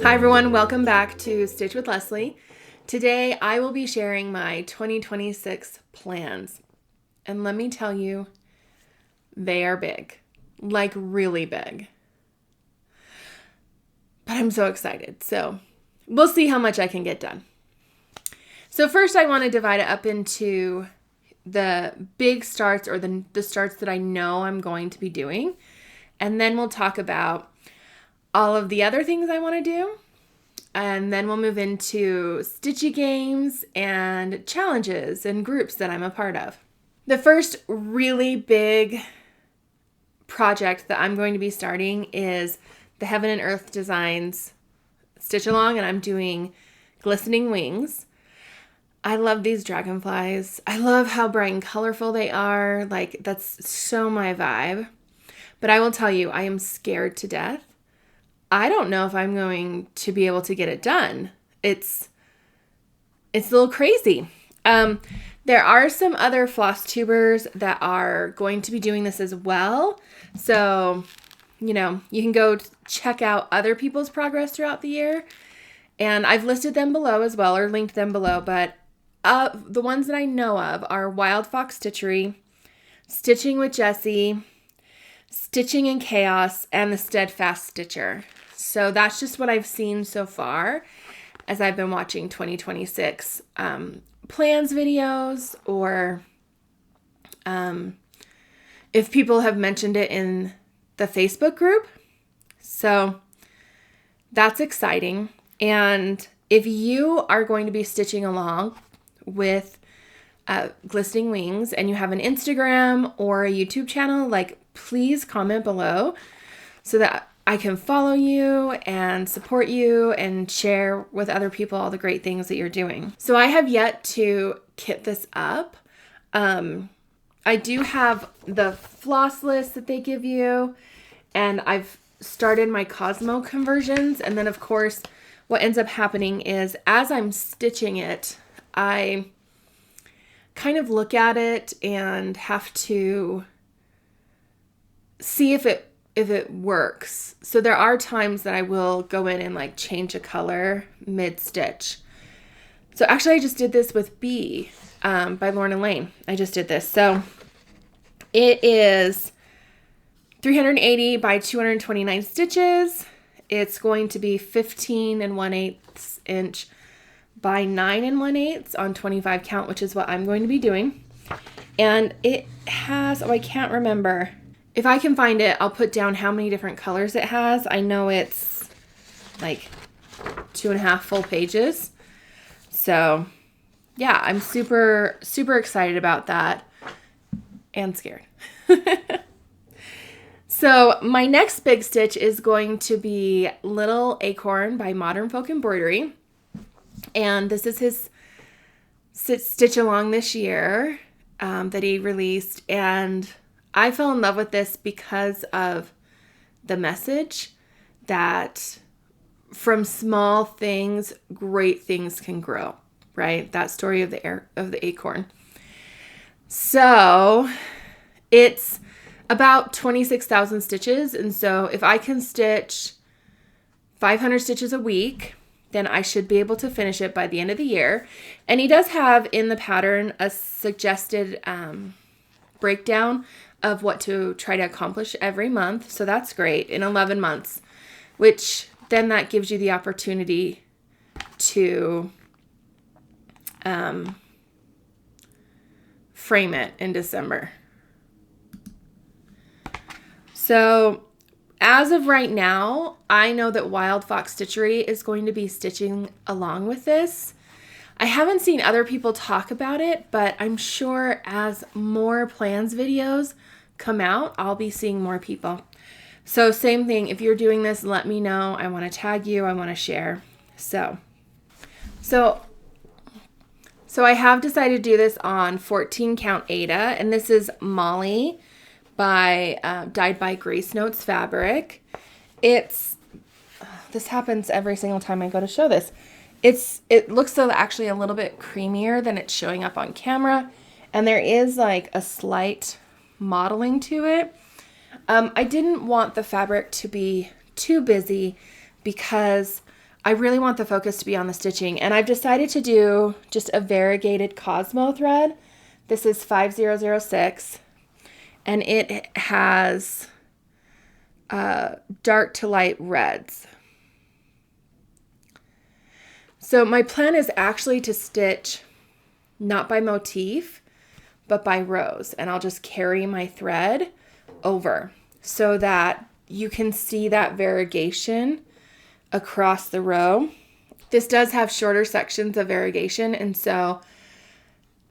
Hi everyone, welcome back to Stitch with Leslie. Today I will be sharing my 2026 plans. And let me tell you, they are big. Like really big. But I'm so excited. So we'll see how much I can get done. So first I want to divide it up into the big starts or the starts that I know I'm going to be doing. And then we'll talk about all of the other things I want to do. And then we'll move into Stitchy Games and challenges and groups that I'm a part of. The first really big project that I'm going to be starting is the Heaven and Earth Designs Stitch Along, and I'm doing Glistening Wings. I love these dragonflies. I love how bright and colorful they are. Like, that's so my vibe. But I will tell you, I am scared to death. I don't know if I'm going to be able to get it done. It's a little crazy. There are some other flosstubers that are going to be doing this as well. So, you can go check out other people's progress throughout the year. And I've listed them below as well, or linked them below. But the ones that I know of are Wild Fox Stitchery, Stitching with Jessie, Stitching in Chaos, and the Steadfast Stitcher. So that's just what I've seen so far as I've been watching 2026 plans videos, or if people have mentioned it in the Facebook group. So that's exciting. And if you are going to be stitching along with Glistening Wings and you have an Instagram or a YouTube channel, please comment below so that I can follow you and support you and share with other people all the great things that you're doing. So I have yet to kit this up. I do have the floss list that they give you, and I've started my Cosmo conversions. And then of course, what ends up happening is as I'm stitching it, I kind of look at it and have to see if it works. So there are times that I will go in and change a color mid-stitch. So actually I just did this with Bee by Lauren and Lane. I just did this. So it is 380 by 229 stitches. It's going to be 15 1/8 inch by 9 1/8 on 25 count, which is what I'm going to be doing. And it has, I can't remember. If I can find it, I'll put down how many different colors it has. I know it's 2.5 full pages. So yeah, I'm super, super excited about that and scared. So my next big stitch is going to be Little Acorn by Modern Folk Embroidery. And this is his stitch along this year that he released. And I fell in love with this because of the message that from small things, great things can grow, right? That story of the acorn. So it's about 26,000 stitches. And so if I can stitch 500 stitches a week, then I should be able to finish it by the end of the year. And he does have in the pattern a suggested breakdown of what to try to accomplish every month. So that's great, in 11 months, which then that gives you the opportunity to frame it in December. So as of right now, I know that Wild Fox Stitchery is going to be stitching along with this. I haven't seen other people talk about it, but I'm sure as more plans videos come out, I'll be seeing more people. So same thing, if you're doing this, let me know. I want to tag you. I want to share. So I have decided to do this on 14 count Aida, and this is Molly by Dyed by Grace Notes fabric. This happens every single time I go to show this. It looks actually a little bit creamier than it's showing up on camera, and there is a slight modeling to it. I didn't want the fabric to be too busy because I really want the focus to be on the stitching. And I've decided to do just a variegated Cosmo thread. This is 5006 and it has dark to light reds. So my plan is actually to stitch not by motif, but by rows. And I'll just carry my thread over so that you can see that variegation across the row. This does have shorter sections of variegation. And so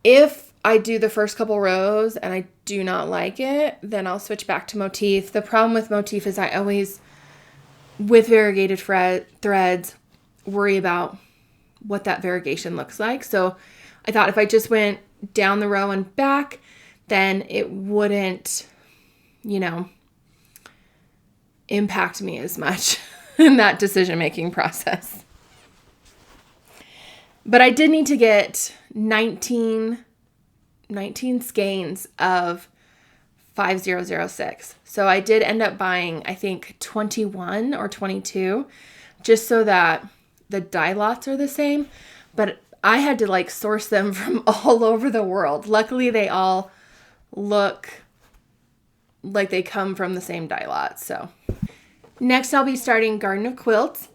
if I do the first couple rows and I do not like it, then I'll switch back to motif. The problem with motif is I always, with variegated threads, worry about what that variegation looks like. So I thought if I just went down the row and back, then it wouldn't, impact me as much in that decision-making process. But I did need to get 19 skeins of 5006. So I did end up buying, I think, 21 or 22, just so that the dye lots are the same. But I had to source them from all over the world. Luckily, they all look like they come from the same dye lot. So next I'll be starting Garden of Quilts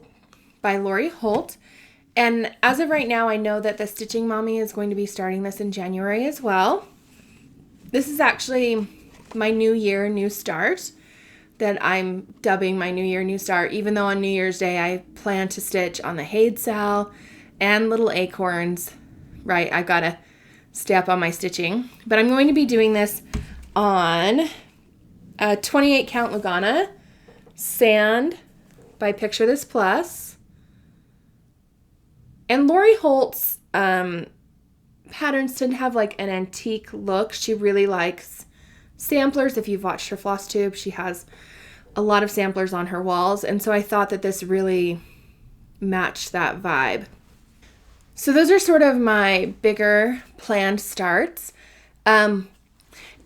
by Lori Holt. And as of right now, I know that the Stitching Mommy is going to be starting this in January as well. This is actually my New Year, New Start that I'm dubbing my New Year, New Start, even though on New Year's Day I plan to stitch on the Haid Sal and Little Acorns. Right, I've got to stay up on my stitching. But I'm going to be doing this on a 28 count Lugana Sand by Picture This Plus. And Lori Holt's patterns tend to have an antique look. She really likes samplers. If you've watched her floss tube, she has a lot of samplers on her walls. And so I thought that this really matched that vibe. So those are sort of my bigger planned starts. And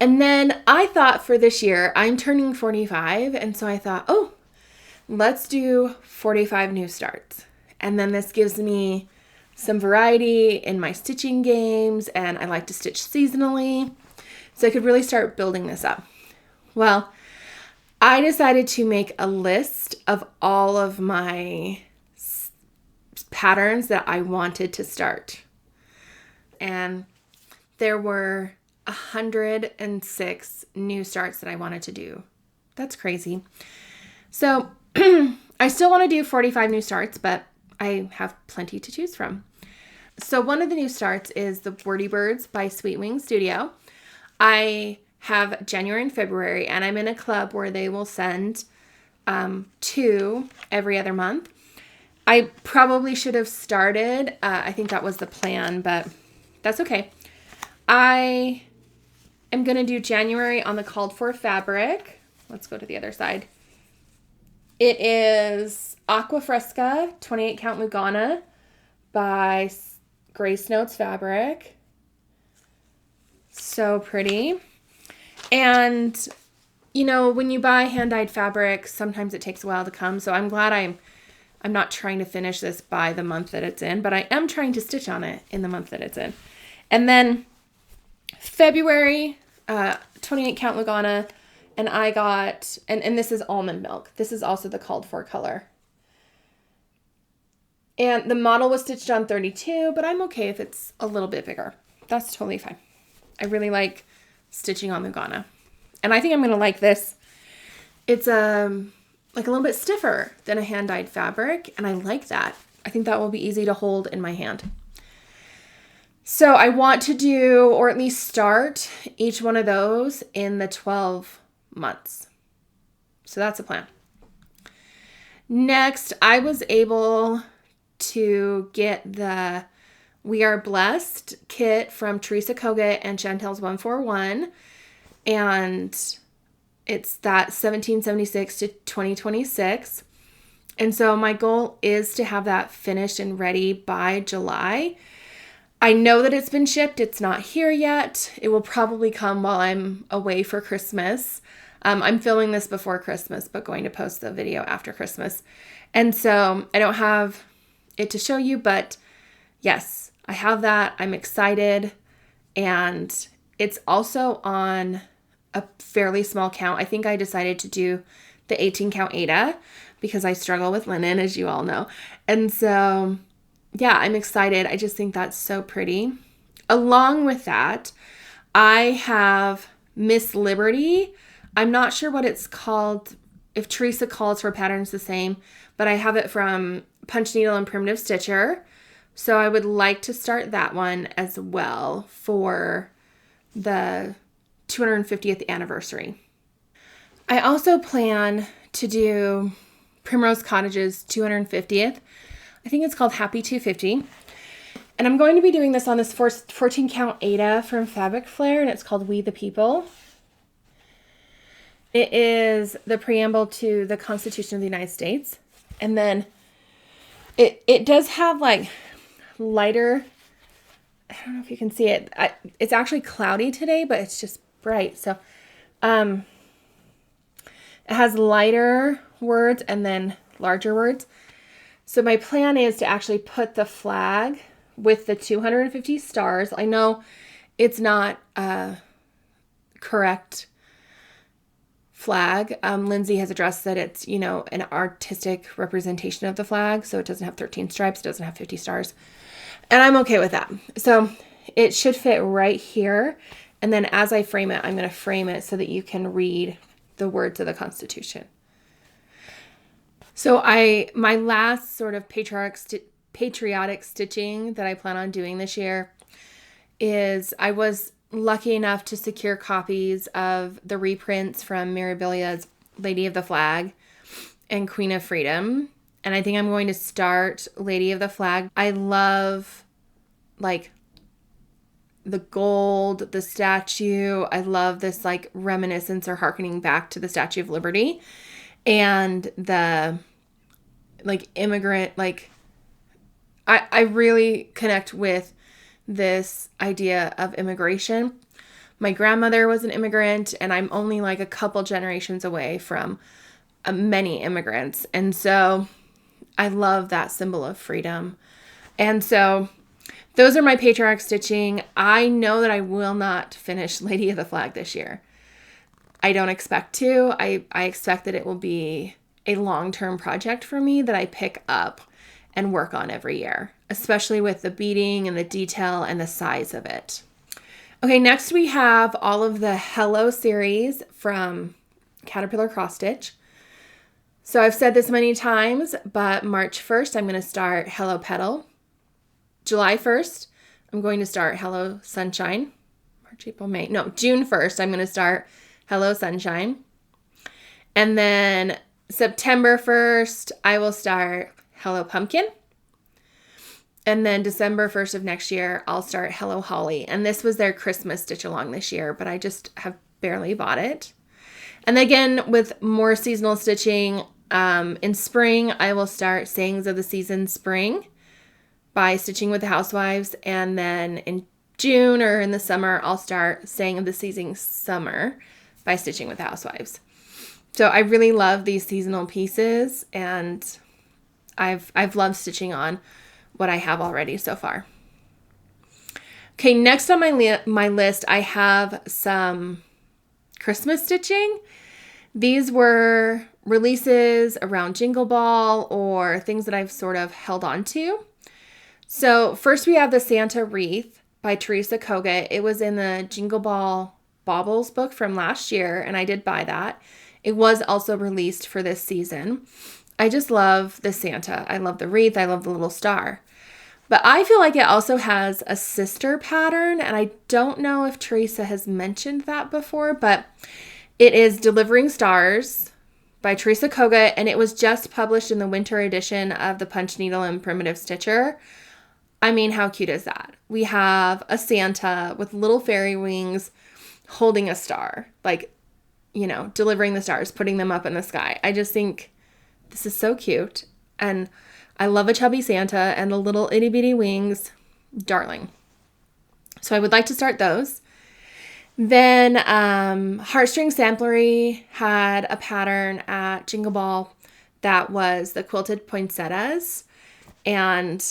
then I thought for this year, I'm turning 45. And so I thought, let's do 45 new starts. And then this gives me some variety in my stitching games, and I like to stitch seasonally. So I could really start building this up. Well, I decided to make a list of all of my patterns that I wanted to start. And there were 106 new starts that I wanted to do. That's crazy. So I still want to do 45 new starts, but I have plenty to choose from. So one of the new starts is the Wordy Birds by Sweet Wing Studio. I have January and February, and I'm in a club where they will send 2 every other month. I probably should have started. I think that was the plan, but that's okay. I am going to do January on the called for fabric. Let's go to the other side. It is Aqua Fresca 28 count Lugana by Grace Notes Fabric. So pretty. And, when you buy hand-dyed fabric, sometimes it takes a while to come. So I'm glad I'm not trying to finish this by the month that it's in, but I am trying to stitch on it in the month that it's in. And then February, 28 count Lugana, and I got, and this is Almond Milk. This is also the called for color. And the model was stitched on 32, but I'm okay if it's a little bit bigger. That's totally fine. I really like stitching on Lugana. And I think I'm going to like this. It's a little bit stiffer than a hand-dyed fabric, and I like that. I think that will be easy to hold in my hand. So I want to do, or at least start, each one of those in the 12 months. So that's a plan. Next, I was able to get the We Are Blessed kit from Teresa Kogut and Chantel's 141. And it's that 1776 to 2026. And so my goal is to have that finished and ready by July. I know that it's been shipped. It's not here yet. It will probably come while I'm away for Christmas. I'm filming this before Christmas, but going to post the video after Christmas. And so I don't have it to show you, but yes, I have that. I'm excited. And it's also on a fairly small count. I think I decided to do the 18 count Aida because I struggle with linen, as you all know. And so, yeah, I'm excited. I just think that's so pretty. Along with that, I have Miss Liberty. I'm not sure what it's called, if Teresa calls her patterns the same, but I have it from Punch Needle and Primitive Stitcher. So I would like to start that one as well for the 250th anniversary. I also plan to do Primrose Cottage's 250th. I think it's called Happy 250. And I'm going to be doing this on this 14 count Aida from Fabric Flair, and it's called We the People. It is the preamble to the Constitution of the United States. And then it does have like lighter, I don't know if you can see it. It's actually cloudy today, but it's just bright. So it has lighter words and then larger words. So my plan is to actually put the flag with the 250 stars. I know it's not a correct flag. Lindsay has addressed that it's, an artistic representation of the flag. So it doesn't have 13 stripes. It doesn't have 50 stars. And I'm okay with that. So it should fit right here. And then as I frame it, I'm going to frame it so that you can read the words of the Constitution. So my last sort of patriotic stitching that I plan on doing this year is I was lucky enough to secure copies of the reprints from Mirabilia's Lady of the Flag and Queen of Freedom. And I think I'm going to start Lady of the Flag. I love like the gold, the statue. I love this like reminiscence or hearkening back to the Statue of Liberty and the like immigrant, like I really connect with this idea of immigration. My grandmother was an immigrant, and I'm only like a couple generations away from many immigrants. And so I love that symbol of freedom. And so those are my patriotic stitching. I know that I will not finish Lady of the Flag this year. I don't expect to. I expect that it will be a long-term project for me that I pick up and work on every year, especially with the beading and the detail and the size of it. Okay, next we have all of the Hello series from Caterpillar Cross Stitch. So I've said this many times, but March 1st, I'm going to start Hello Petal. July 1st, I'm going to start Hello Sunshine. June 1st, I'm going to start Hello Sunshine. And then September 1st, I will start Hello Pumpkin. And then December 1st of next year, I'll start Hello Holly. And this was their Christmas stitch along this year, but I just have barely bought it. And again, with more seasonal stitching, in spring, I will start Sayings of the Season Spring by Stitching with the Housewives. And then in June or in the summer, I'll start Saying of the Season Summer by Stitching with the Housewives. So I really love these seasonal pieces, and I've loved stitching on what I have already so far. Okay, next on my list, I have some Christmas stitching. These were releases around Jingle Ball or things that I've sort of held on to. So first we have the Santa Wreath by Teresa Koga. It was in the Jingle Ball Baubles book from last year, and I did buy that. It was also released for this season. I just love the Santa. I love the wreath. I love the little star. But I feel like it also has a sister pattern, and I don't know if Teresa has mentioned that before, but it is Delivering Stars by Teresa Koga, and it was just published in the winter edition of the Punch Needle and Primitive Stitcher. I mean, how cute is that? We have a Santa with little fairy wings holding a star, like, delivering the stars, putting them up in the sky. I just think this is so cute. And I love a chubby Santa and the little itty bitty wings. Darling. So I would like to start those. Then Heartstring Samplery had a pattern at Jingle Ball that was the quilted poinsettias. And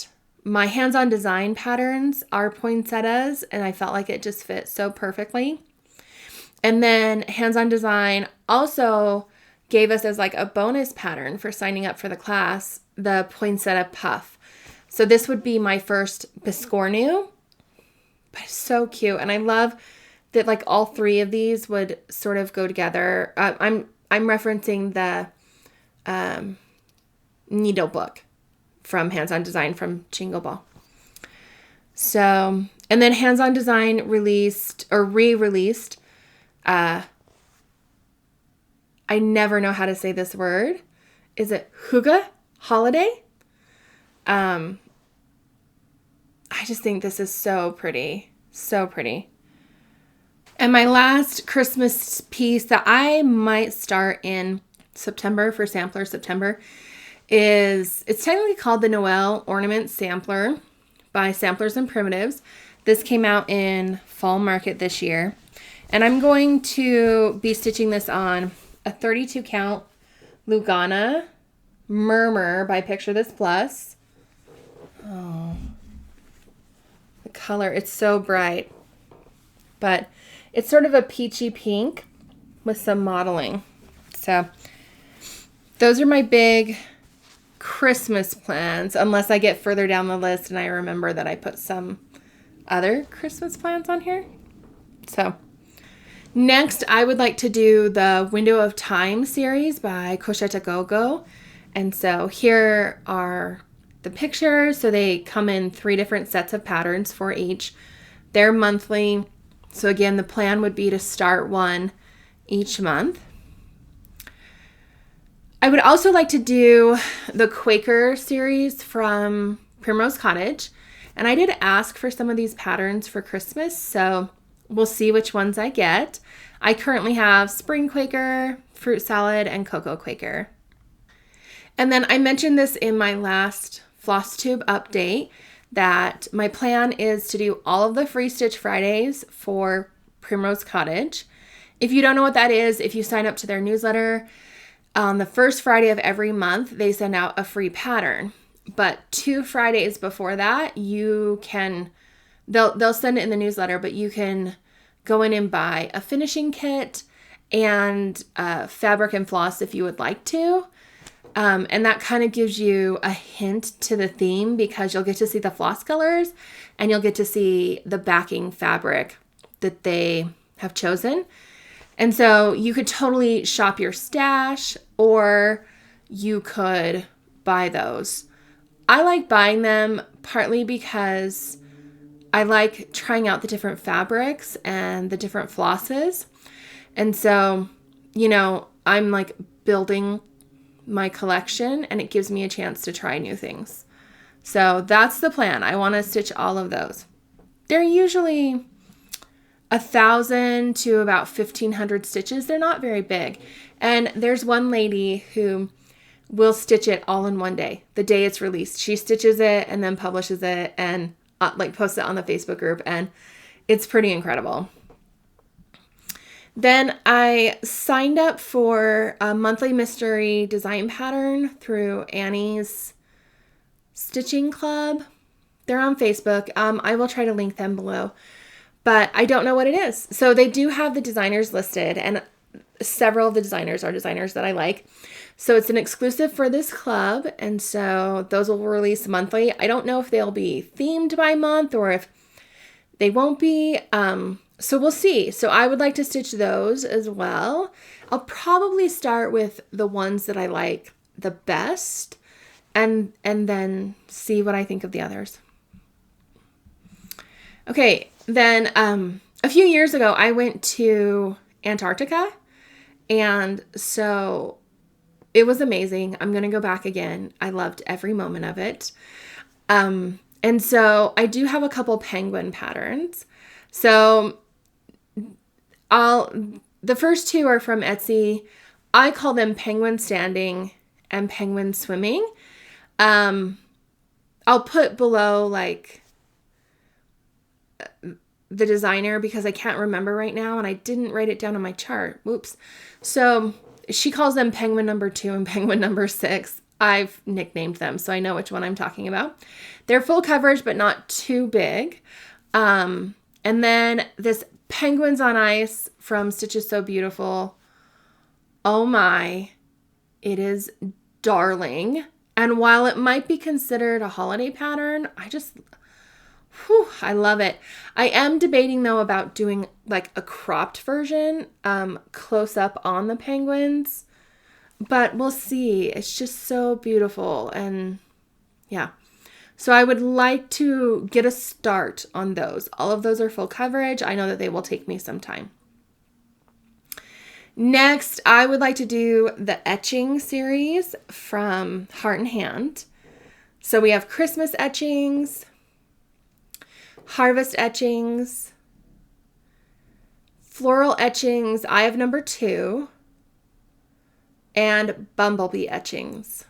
my hands-on design patterns are poinsettias, and I felt like it just fit so perfectly. And then hands-on design also gave us as like a bonus pattern for signing up for the class, the poinsettia puff. So this would be my first biscornu, but it's so cute. And I love that like all three of these would sort of go together. I'm referencing the needle book from Hands-On Design from Jingle Ball. So, and then Hands-On Design released or re-released, I never know how to say this word. Is it Hygge Holiday? I just think this is so pretty. So pretty. And my last Christmas piece that I might start in September for Sampler September it's technically called the Noel Ornament Sampler by Samplers and Primitives. This came out in Fall Market this year. And I'm going to be stitching this on a 32 count Lugana Murmur by Picture This Plus. Oh, the color, it's so bright. But it's sort of a peachy pink with some modeling. So those are my big Christmas plans, unless I get further down the list and I remember that I put some other Christmas plans on here. So next, I would like to do the Window of Time series by Cochetta Gogo. And so here are the pictures. So they come in 3 different sets of patterns for each. They're monthly. So again, the plan would be to start one each month. I would also like to do the Quaker series from Primrose Cottage. And I did ask for some of these patterns for Christmas, so we'll see which ones I get. I currently have Spring Quaker, Fruit Salad, and Cocoa Quaker. And then I mentioned this in my last Floss Tube update that my plan is to do all of the Free Stitch Fridays for Primrose Cottage. If you don't know what that is, if you sign up to their newsletter, on the first Friday of every month, they send out a free pattern. But 2 Fridays before that, they'll send it in the newsletter, but you can go in and buy a finishing kit and fabric and floss if you would like to. And that kind of gives you a hint to the theme because you'll get to see the floss colors and you'll get to see the backing fabric that they have chosen. And so you could totally shop your stash or you could buy those. I like buying them partly because I like trying out the different fabrics and the different flosses. And so, I'm like building my collection and it gives me a chance to try new things. So that's the plan. I want to stitch all of those. They're usually 1,000 to about 1,500 stitches. They're not very big. And there's one lady who will stitch it all in one day, the day it's released. She stitches it and then publishes it and posts it on the Facebook group. And it's pretty incredible. Then I signed up for a monthly mystery design pattern through Annie's Stitching Club. They're on Facebook. I will try to link them below. But I don't know what it is. So they do have the designers listed, and several of the designers are designers that I like. So it's an exclusive for this club, and so those will release monthly. I don't know if they'll be themed by month or if they won't be. So we'll see. So I would like to stitch those as well. I'll probably start with the ones that I like the best and then see what I think of the others. Okay. Then a few years ago, I went to Antarctica, and so it was amazing. I'm going to go back again. I loved every moment of it. And so I do have a couple penguin patterns. So the first 2 are from Etsy. I call them Penguin Standing and Penguin Swimming. I'll put below the designer because I can't remember right now and I didn't write it down on my chart. Whoops. So she calls them Penguin number 2 and Penguin number 6. I've nicknamed them, so I know which one I'm talking about. They're full coverage, but not too big. And then this Penguins on Ice from Stitches So Beautiful. Oh my, it is darling. And while it might be considered a holiday pattern, I love it. I am debating though about doing like a cropped version, close up on the penguins, but we'll see. It's just so beautiful. And yeah, so I would like to get a start on those. All of those are full coverage. I know that they will take me some time. Next, I would like to do the etching series from Heart and Hand. So we have Christmas etchings, harvest etchings, floral etchings. I have number 2, and bumblebee etchings.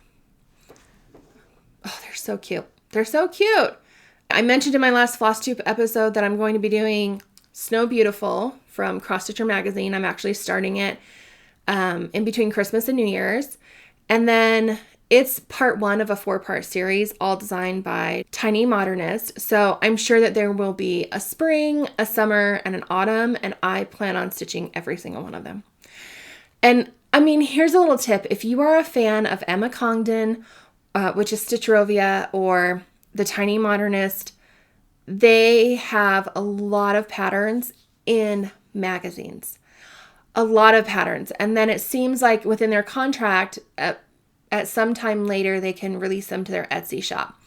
Oh, they're so cute. They're so cute. I mentioned in my last FlossTube episode that I'm going to be doing Snow Beautiful from Cross Stitcher Magazine. I'm actually starting it in between Christmas and New Year's. And then it's part 1 of a 4-part series, all designed by Tiny Modernist. So I'm sure that there will be a spring, a summer, and an autumn, and I plan on stitching every single one of them. And I mean, here's a little tip. If you are a fan of Emma Congdon, which is Stitcherovia, or the Tiny Modernist, they have a lot of patterns in magazines. A lot of patterns. And then it seems like within their contract, at some time later, they can release them to their Etsy shop.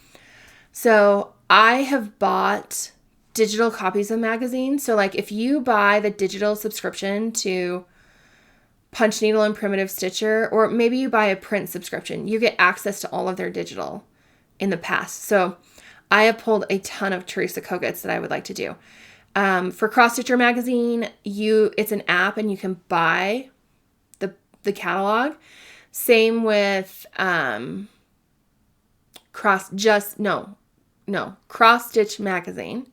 So I have bought digital copies of magazines. So like if you buy the digital subscription to Punch Needle and Primitive Stitcher, or maybe you buy a print subscription, you get access to all of their digital in the past. So I have pulled a ton of Teresa Kogut's that I would like to do. For Cross Stitcher Magazine, it's an app and you can buy the catalog. Same with Cross Stitch Magazine.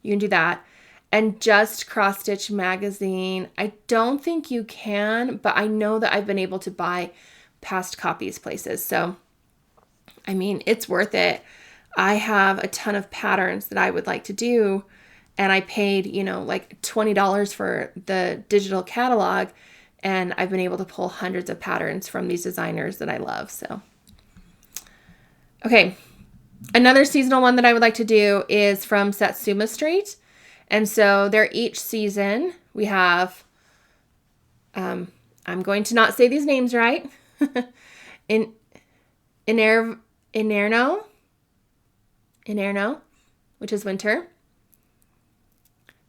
You can do that. And just Cross Stitch Magazine, I don't think you can, but I know that I've been able to buy past copies places. So, I mean, it's worth it. I have a ton of patterns that I would like to do, and I paid, like $20 for the digital catalog, and I've been able to pull hundreds of patterns from these designers that I love. So, okay. Another seasonal one that I would like to do is from Satsuma Street. And so they're each season. We have, I'm going to not say these names right. Inerno, which is winter.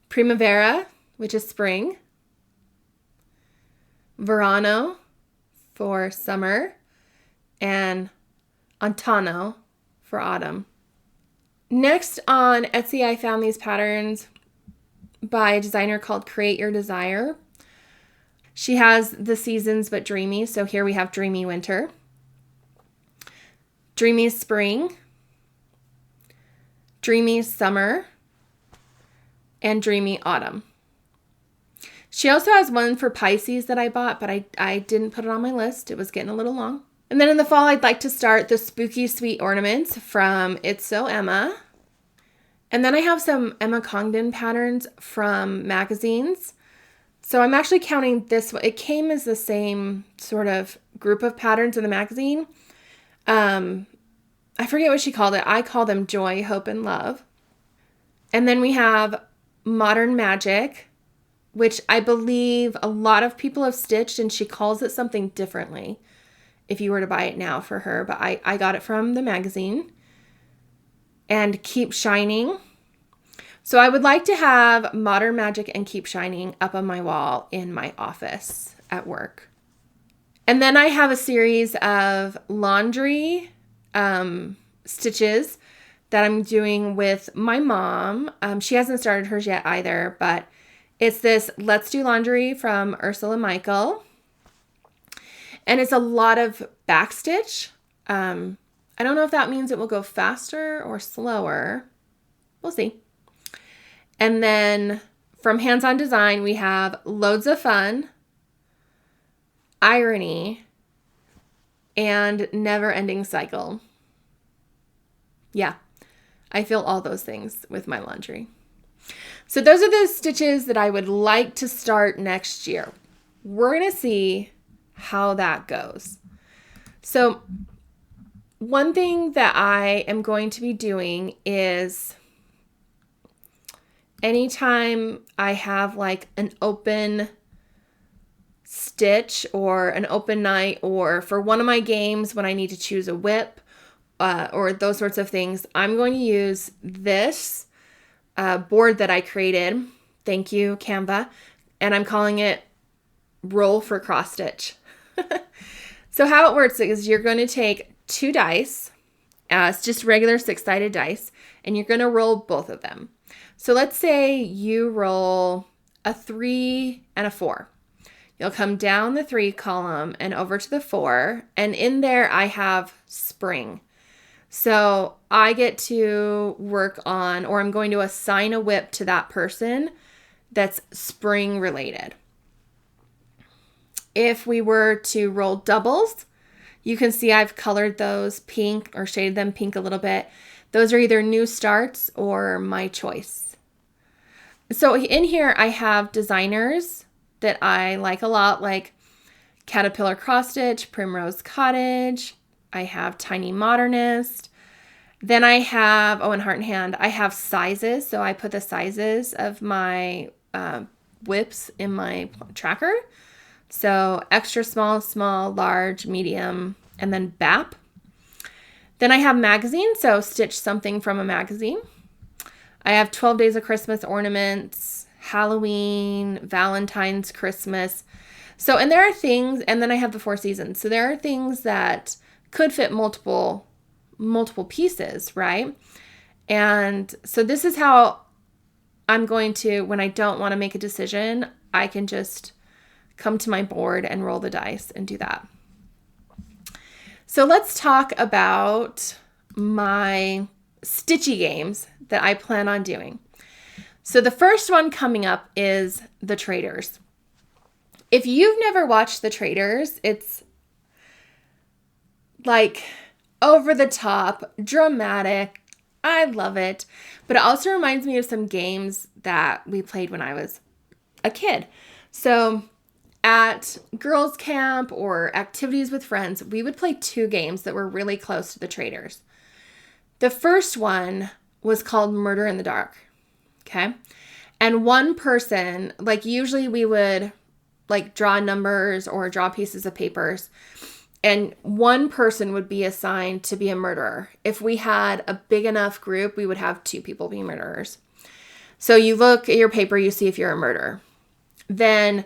Primavera, which is spring. Verano for summer. And Autunno for autumn. Next on Etsy, I found these patterns by a designer called Create Your Desire. She has the seasons but dreamy. So here we have Dreamy Winter, Dreamy Spring, Dreamy Summer, and Dreamy Autumn. She also has one for Pisces that I bought, but I didn't put it on my list. It was getting a little long. And then in the fall, I'd like to start the Spooky Sweet Ornaments from It's So Emma. And then I have some Emma Congdon patterns from magazines. So I'm actually counting this one. It came as the same sort of group of patterns in the magazine. I forget what she called it. I call them Joy, Hope, and Love. And then we have Modern Magic, which I believe a lot of people have stitched, and she calls it something differently if you were to buy it now for her. But I got it from the magazine. And Keep Shining. So I would like to have Modern Magic and Keep Shining up on my wall in my office at work. And then I have a series of laundry stitches that I'm doing with my mom. She hasn't started hers yet either, but it's this Let's Do Laundry from Ursula Michael. And it's a lot of backstitch. I don't know if that means it will go faster or slower. We'll see. And then from Hands-On Design, we have Loads of Fun, Irony, and Never Ending Cycle. Yeah, I feel all those things with my laundry. So those are the stitches that I would like to start next year. We're going to see how that goes. So one thing that I am going to be doing is anytime I have like an open stitch or an open night, or for one of my games when I need to choose a whip or those sorts of things, I'm going to use this board that I created. Thank you, Canva. And I'm calling it Roll for Cross Stitch. So how it works is you're going to take 2 dice, it's just regular 6-sided dice, and you're going to roll both of them. So let's say you roll a 3 and a 4. You'll come down the 3 column and over to the 4, and in there I have spring. So I get to work on, or I'm going to assign a whip to that person that's spring related. If we were to roll doubles, you can see I've colored those pink or shaded them pink a little bit. Those are either new starts or my choice. So in here I have designers that I like a lot, like Caterpillar Cross Stitch, Primrose Cottage. I have Tiny Modernist. Then I have, in Heart and Hand, I have sizes. So I put the sizes of my whips in my tracker. So extra small, small, large, medium, and then BAP. Then I have magazines, so stitch something from a magazine. I have 12 Days of Christmas ornaments, Halloween, Valentine's, Christmas. So, and there are things, and then I have the 4 seasons. So there are things that could fit multiple pieces, right? And so this is how I'm going to, when I don't want to make a decision, I can just come to my board and roll the dice and do that. So let's talk about my Stitchy Games that I plan on doing. So the first one coming up is the Traitors. If you've never watched the Traitors, it's like over the top, dramatic. I love it. But it also reminds me of some games that we played when I was a kid. So at girls' camp or activities with friends, we would play 2 games that were really close to the Traitors. The first one was called Murder in the Dark. Okay. And one person, like usually we would like draw numbers or draw pieces of papers, and one person would be assigned to be a murderer. If we had a big enough group, we would have 2 people be murderers. So you look at your paper, you see if you're a murderer. Then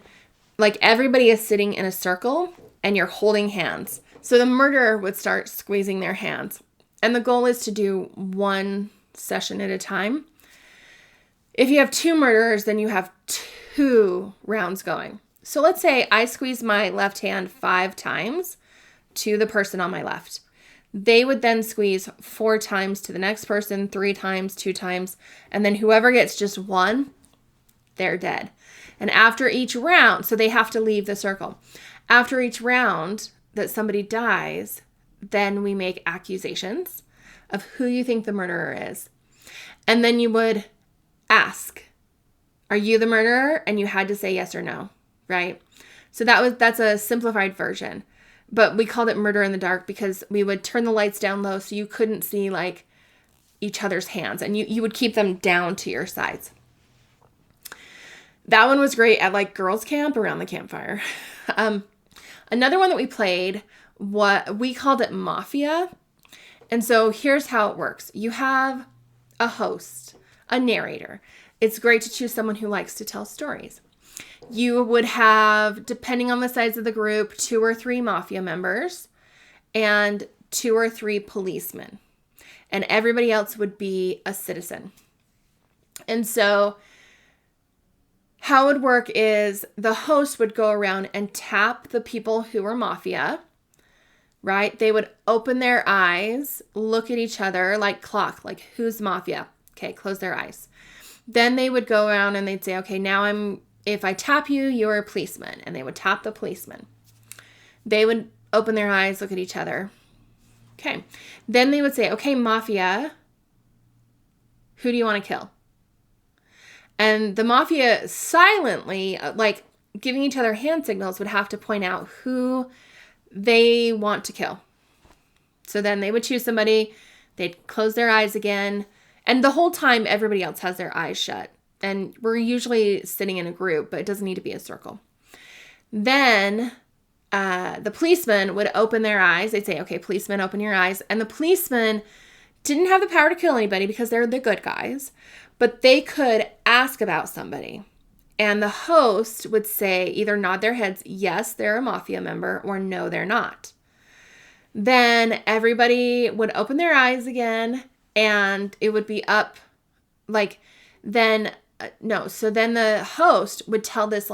like everybody is sitting in a circle and you're holding hands. So the murderer would start squeezing their hands. And the goal is to do 1 session at a time. If you have 2 murderers, then you have 2 rounds going. So let's say I squeeze my left hand 5 times to the person on my left. They would then squeeze 4 times to the next person, 3 times, 2 times, and then whoever gets just 1, they're dead. And after each round, so they have to leave the circle. After each round that somebody dies, then we make accusations of who you think the murderer is. And then you would ask, are you the murderer? And you had to say yes or no, right? So that's a simplified version. But we called it Murder in the Dark because we would turn the lights down low so you couldn't see like each other's hands, and you would keep them down to your sides. That one was great at like girls' camp around the campfire. Another one that we played, what we called it Mafia. And so here's how it works. You have a host, a narrator. It's great to choose someone who likes to tell stories. You would have, depending on the size of the group, 2 or 3 mafia members and 2 or 3 policemen. And everybody else would be a citizen. And so how it would work is the host would go around and tap the people who were mafia, right? They would open their eyes, look at each other like clock, like who's mafia? Okay, close their eyes. Then they would go around and they'd say, okay, if I tap you, you're a policeman. And they would tap the policeman. They would open their eyes, look at each other. Okay. Then they would say, okay, mafia, who do you want to kill? And the mafia silently, like giving each other hand signals, would have to point out who they want to kill. So then they would choose somebody, they'd close their eyes again, and the whole time everybody else has their eyes shut. And we're usually sitting in a group, but it doesn't need to be a circle. Then the policeman would open their eyes. They'd say, okay, policeman, open your eyes. And the policeman didn't have the power to kill anybody because they're the good guys, but they could ask about somebody. And the host would say, either nod their heads, yes, they're a mafia member, or no, they're not. Then everybody would open their eyes again, and it would be up, then the host would tell this,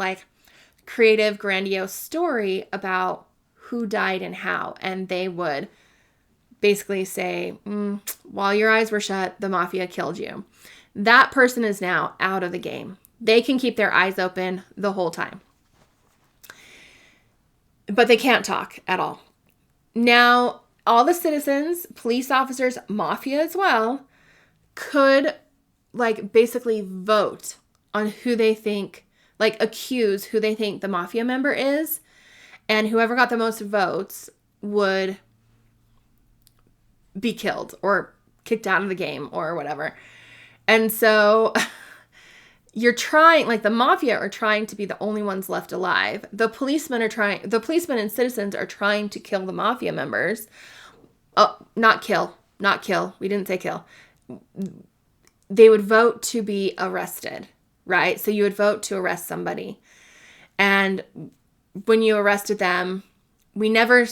creative, grandiose story about who died and how, and they would basically say, while your eyes were shut, the mafia killed you. That person is now out of the game. They can keep their eyes open the whole time, but they can't talk at all. Now, all the citizens, police officers, mafia as well, could basically vote on who they think, accuse who they think the mafia member is, and whoever got the most votes would be killed or kicked out of the game or whatever. And so you're trying, the mafia are trying to be the only ones left alive. The policemen and citizens are trying to kill the mafia members. Oh, not kill. We didn't say kill. They would vote to be arrested, right? So you would vote to arrest somebody. And when you arrested them, we never,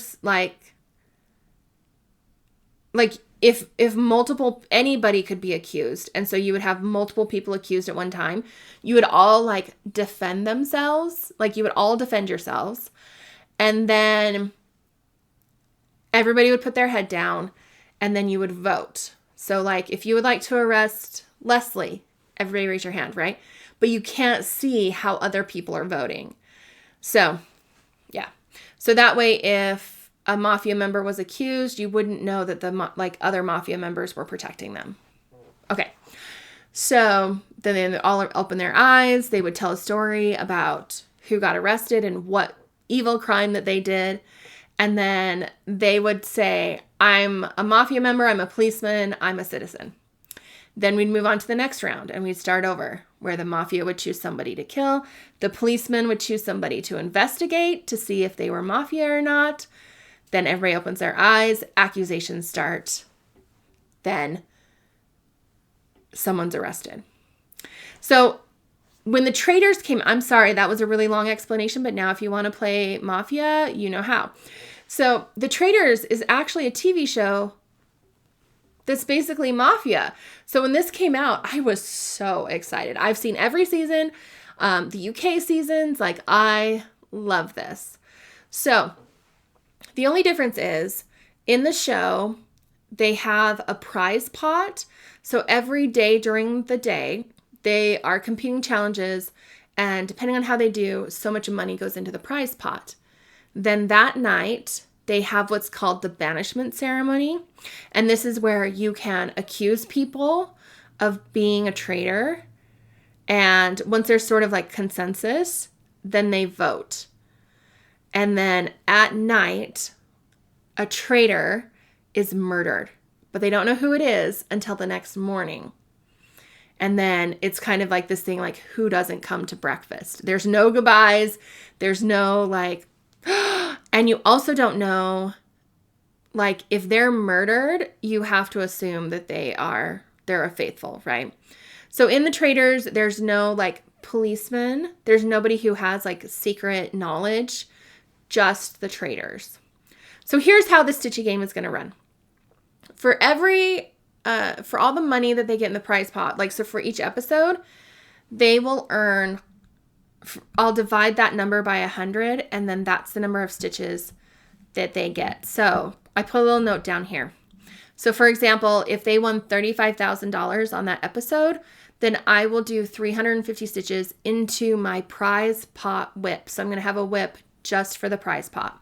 if anybody could be accused, and so you would have multiple people accused at one time, you would all defend themselves, you would all defend yourselves, and then everybody would put their head down, and then you would vote. So if you would like to arrest Leslie, everybody raise your hand, right? But you can't see how other people are voting. So, yeah. So that way, if a mafia member was accused, you wouldn't know that the other mafia members were protecting them. Okay. So then they would all open their eyes. They would tell a story about who got arrested and what evil crime that they did. And then they would say, I'm a mafia member, I'm a policeman, I'm a citizen. Then we'd move on to the next round and we'd start over, where the mafia would choose somebody to kill. The policeman would choose somebody to investigate to see if they were mafia or not. Then everybody opens their eyes, accusations start. Then someone's arrested. So when the Traitors came, I'm sorry, that was a really long explanation, but now if you want to play Mafia, you know how. So the Traitors is actually a TV show that's basically Mafia. So when this came out, I was so excited. I've seen every season, the UK seasons, I love this. So the only difference is, in the show, they have a prize pot. So every day during the day, they are competing challenges, and depending on how they do, so much money goes into the prize pot. Then that night, they have what's called the banishment ceremony. And this is where you can accuse people of being a traitor. And once there's sort of consensus, then they vote. And then at night, a traitor is murdered, but they don't know who it is until the next morning. And then it's kind of this thing, who doesn't come to breakfast? There's no goodbyes. There's no and you also don't know, if they're murdered, you have to assume that they're a faithful, right? So in the Traitors, there's no policeman. There's nobody who has secret knowledge, just the Traitors. So here's how the Stitchy game is going to run. For all the money that they get in the prize pot, so for each episode, they will earn, I'll divide that number by 100, and then that's the number of stitches that they get. So I put a little note down here. So for example, if they won $35,000 on that episode, then I will do 350 stitches into my prize pot whip. So I'm going to have a whip just for the prize pot.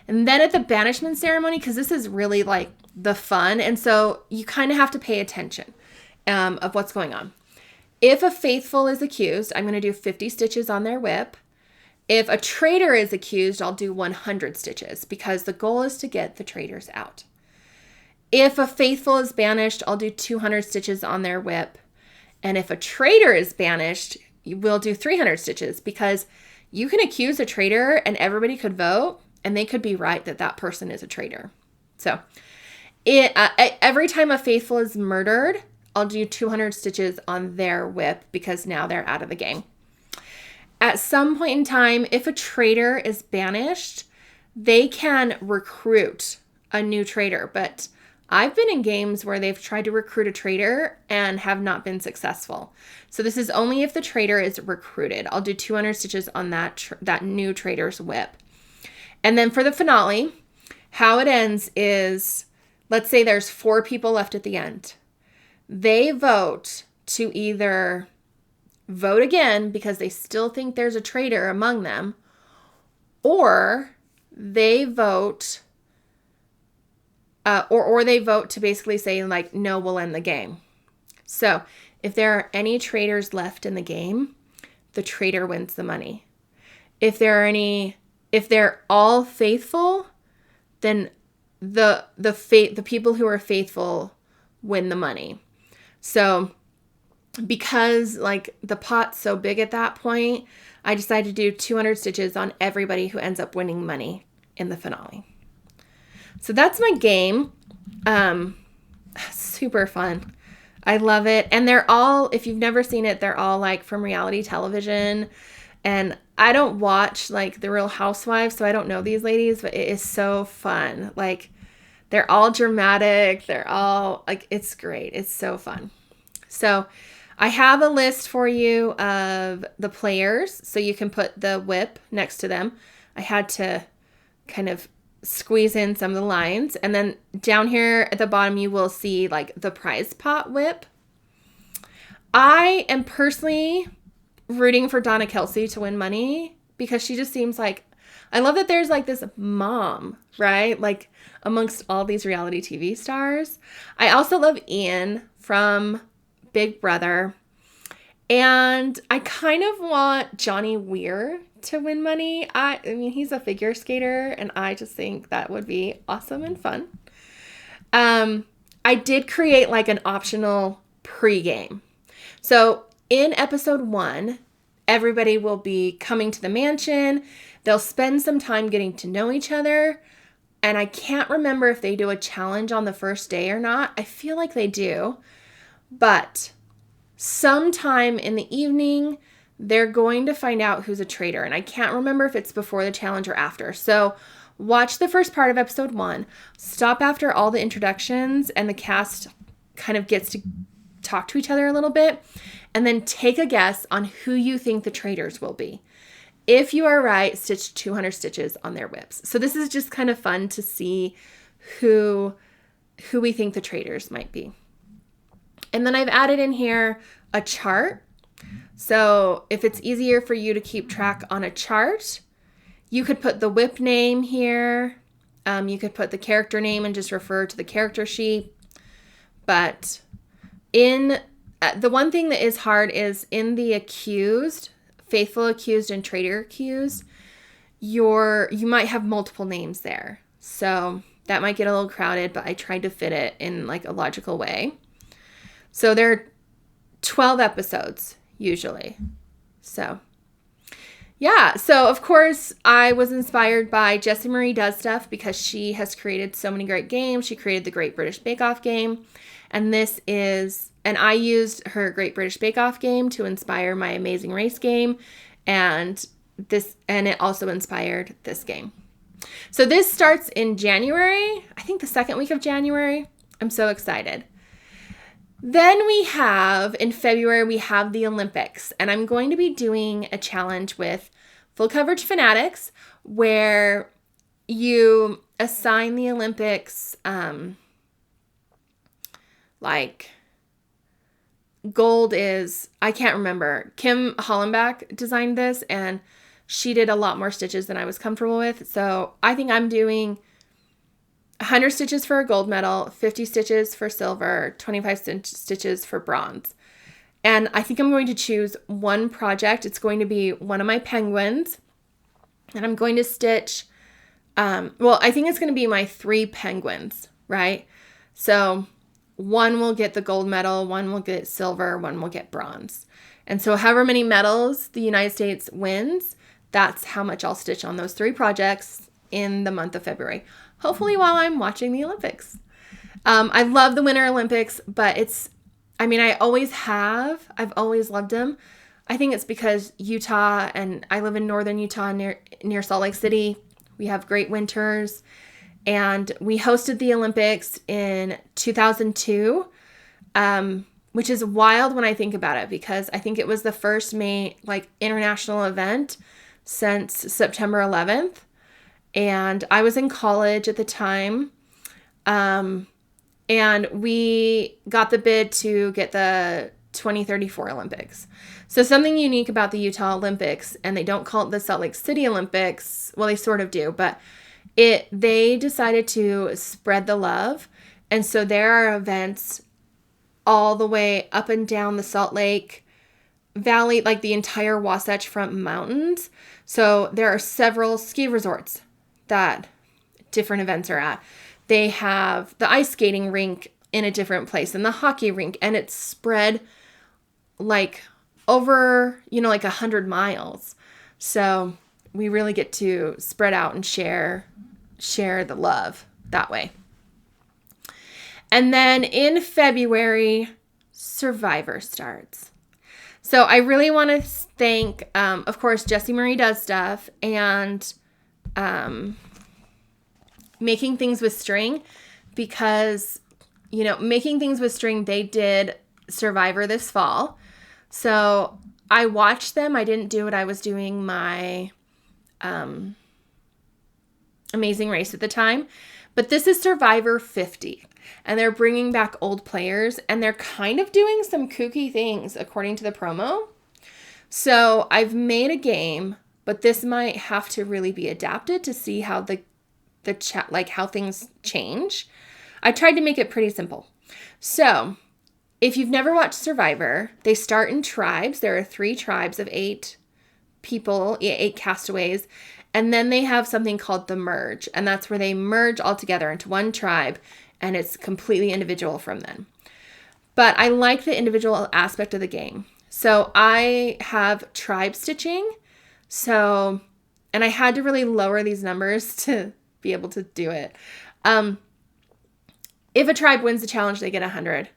And then at the banishment ceremony, because this is really like the fun, and so you kind of have to pay attention of what's going on. If a faithful is accused, I'm going to do 50 stitches on their whip. If a traitor is accused, I'll do 100 stitches because the goal is to get the traitors out. If a faithful is banished, I'll do 200 stitches on their whip. And if a traitor is banished, we'll do 300 stitches because you can accuse a traitor and everybody could vote and they could be right that that person is a traitor. So every time a faithful is murdered, I'll do 200 stitches on their whip because now they're out of the game. At some point in time, if a traitor is banished, they can recruit a new traitor. But I've been in games where they've tried to recruit a traitor and have not been successful. So this is only if the traitor is recruited. I'll do 200 stitches on that new traitor's whip. And then for the finale, how it ends is, let's say there's 4 people left at the end. They vote to either vote again because they still think there's a traitor among them, or they vote, or they vote to basically say like, no, we'll end the game. So if there are any traitors left in the game, the traitor wins the money. If they're all faithful, then the people who are faithful win the money. So because like the pot's so big at that point, I decided to do 200 stitches on everybody who ends up winning money in the finale. So that's my game. Super fun. I love it. And they're all, if you've never seen it, they're all like from reality television. And I don't watch like The Real Housewives, so I don't know these ladies, but it is so fun. Like they're all dramatic. They're all like, it's great. It's so fun. So I have a list for you of the players, so you can put the whip next to them. I had to kind of squeeze in some of the lines. And then down here at the bottom, you will see like the prize pot whip. I am personally rooting for Donna Kelsey to win money because she just seems like, I love that there's like this mom, right? Like amongst all these reality TV stars. I also love Ian from Big Brother. And I kind of want Johnny Weir to win money. I mean, he's a figure skater, and I just think that would be awesome and fun. I did create like an optional pregame. So in episode 1, everybody will be coming to the mansion. They'll spend some time getting to know each other. And I can't remember if they do a challenge on the first day or not. I feel like they do. But sometime in the evening, they're going to find out who's a traitor. And I can't remember if it's before the challenge or after. So watch the first part of episode 1. Stop after all the introductions and the cast kind of gets to talk to each other a little bit. And then take a guess on who you think the traitors will be. If you are right, stitch 200 stitches on their whips. So this is just kind of fun to see who we think the traitors might be. And then I've added in here a chart. So if it's easier for you to keep track on a chart, you could put the whip name here. You could put the character name and just refer to the character sheet. But in the one thing that is hard is in the accused, faithful accused and traitor accused, you might have multiple names there. So that might get a little crowded, but I tried to fit it in like a logical way. So there are 12 episodes usually. So yeah, so of course I was inspired by Jessie Marie Does Stuff because she has created so many great games. She created the Great British Bake Off game. And I used her Great British Bake Off game to inspire my Amazing Race game. And it also inspired this game. So this starts in January, I think the second week of January. I'm so excited. Then in February, we have the Olympics. And I'm going to be doing a challenge with Full Coverage Fanatics where you assign the Olympics, like gold is, I can't remember. Kim Hollenback designed this, and she did a lot more stitches than I was comfortable with. So I think I'm doing 100 stitches for a gold medal, 50 stitches for silver, 25 stitches for bronze. And I think I'm going to choose one project. It's going to be one of my penguins. And I'm going to stitch, I think it's going to be my 3 penguins, right? So one will get the gold medal, one will get silver, one will get bronze. And so however many medals the United States wins, that's how much I'll stitch on those 3 projects in the month of February. Hopefully while I'm watching the Olympics. I love the Winter Olympics, but I always have. I've always loved them. I think it's because Utah, and I live in northern Utah near Salt Lake City. We have great winters. And we hosted the Olympics in 2002, which is wild when I think about it, because I think it was the first international event since September 11th. And I was in college at the time. And we got the bid to get the 2034 Olympics. So something unique about the Utah Olympics, and they don't call it the Salt Lake City Olympics. Well, they sort of do, but they decided to spread the love. And so there are events all the way up and down the Salt Lake Valley, like the entire Wasatch Front Mountains. So there are several ski resorts that different events are at. They have the ice skating rink in a different place than the hockey rink, and it's spread over 100 miles. So we really get to spread out and share the love that way. And then in February, Survivor starts. So I really want to thank, of course, Jessie Marie Does Stuff and Making Things with String, because, Making Things with String, they did Survivor this fall. So I watched them. I didn't do it. I was doing my Amazing Race at the time. But this is Survivor 50. And they're bringing back old players. And they're kind of doing some kooky things according to the promo. So I've made a game, but this might have to really be adapted to see how how things change. I tried to make it pretty simple. So if you've never watched Survivor, they start in tribes. There are 3 tribes of 8 people, 8 castaways. And then they have something called the merge. And that's where they merge all together into one tribe. And it's completely individual from then. But I like the individual aspect of the game. So I have tribe stitching. And I had to really lower these numbers to be able to do it. If a tribe wins the challenge, they get 100.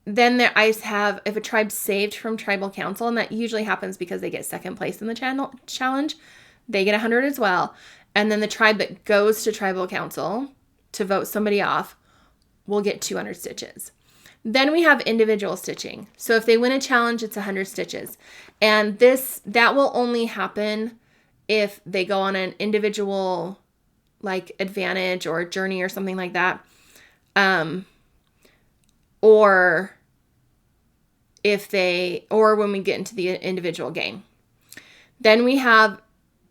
Then if a tribe saved from tribal council, and that usually happens because they get second place in the challenge, they get 100 as well. And then the tribe that goes to tribal council to vote somebody off will get 200 stitches. Then we have individual stitching. So if they win a challenge, it's 100 stitches. And that will only happen if they go on an individual advantage or journey or something like that. Or when we get into the individual game. Then we have,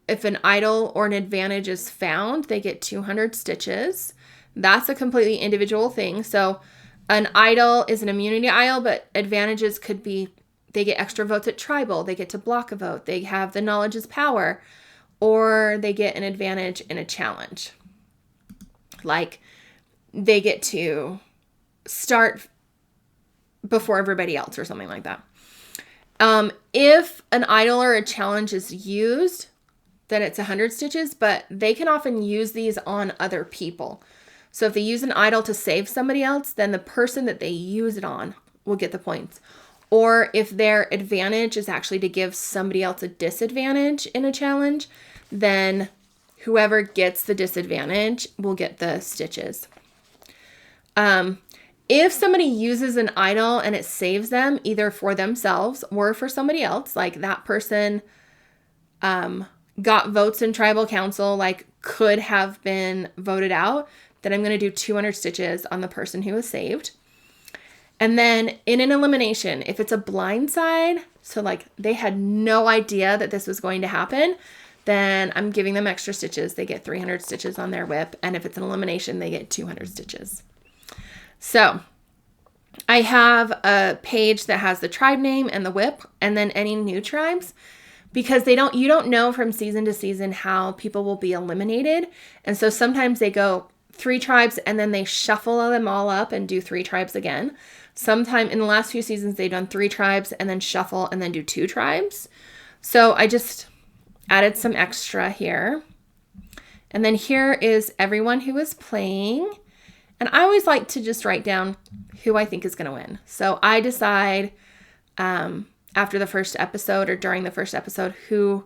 if an idol or an advantage is found, they get 200 stitches. That's a completely individual thing. So an idol is an immunity idol, but advantages could be, they get extra votes at tribal, they get to block a vote, they have the knowledge is power, or they get an advantage in a challenge. They get to start before everybody else or something like that. If an idol or a challenge is used, then it's 100 stitches, but they can often use these on other people. So if they use an idol to save somebody else, then the person that they use it on will get the points. Or if their advantage is actually to give somebody else a disadvantage in a challenge, then whoever gets the disadvantage will get the stitches. If somebody uses an idol and it saves them either for themselves or for somebody else, like that person got votes in tribal council, could have been voted out, then I'm going to do 200 stitches on the person who was saved. And then in an elimination, if it's a blind side, so like they had no idea that this was going to happen, then I'm giving them extra stitches. They get 300 stitches on their whip. And if it's an elimination, they get 200 stitches. So I have a page that has the tribe name and the whip, and then any new tribes, because you don't know from season to season how people will be eliminated. And so sometimes they go 3 tribes and then they shuffle them all up and do 3 tribes again. Sometime in the last few seasons, they've done 3 tribes and then shuffle and then do 2 tribes. So I just added some extra here. And then here is everyone who is playing. And I always like to just write down who I think is going to win. So I decide after the first episode or during the first episode who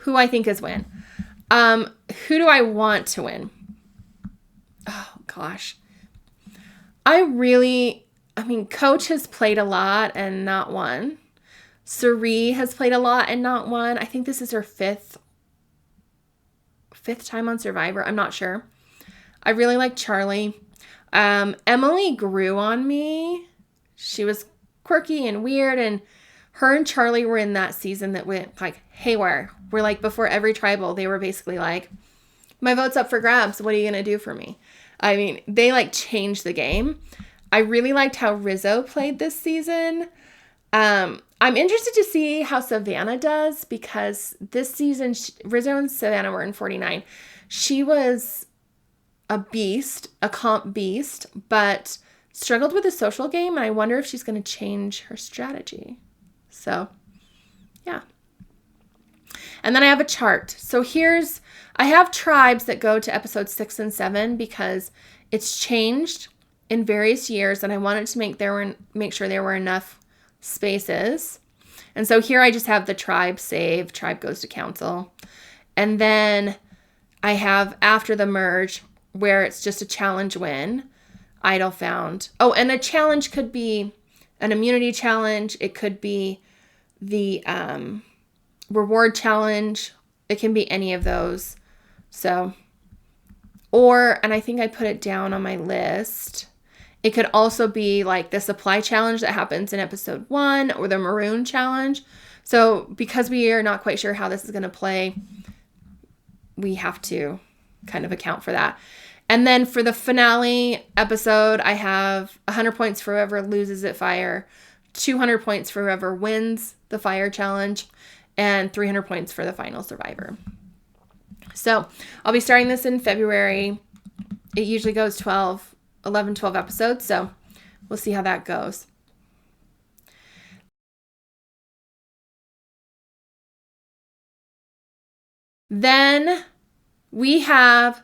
I think is win. Who do I want to win? Oh, gosh. Coach has played a lot and not won. Sari has played a lot and not won. I think this is her fifth time on Survivor. I'm not sure. I really like Charlie. Emily grew on me. She was quirky and weird, and her and Charlie were in that season that went like haywire. We're like, before every tribal, they were basically like, my vote's up for grabs. What are you going to do for me? I mean, they like changed the game. I really liked how Rizzo played this season. I'm interested to see how Savannah does, because this season, Rizzo and Savannah were in 49. She was a beast, a comp beast, but struggled with the social game, and I wonder if she's going to change her strategy. So, yeah. And then I have a chart. So I have tribes that go to episodes 6 and 7 because it's changed in various years, and I wanted to make sure there were enough spaces. And so here I just have the tribe save, tribe goes to council. And then I have after the merge where it's just a challenge win, idol found. Oh, and a challenge could be an immunity challenge. It could be the reward challenge. It can be any of those. So, and I think I put it down on my list. It could also be like the supply challenge that happens in episode 1 or the maroon challenge. So because we are not quite sure how this is going to play, we have to kind of account for that. And then for the finale episode, I have 100 points for whoever loses at fire, 200 points for whoever wins the fire challenge, and 300 points for the final survivor. So I'll be starting this in February. It usually goes 11, 12 episodes, so we'll see how that goes. Then we have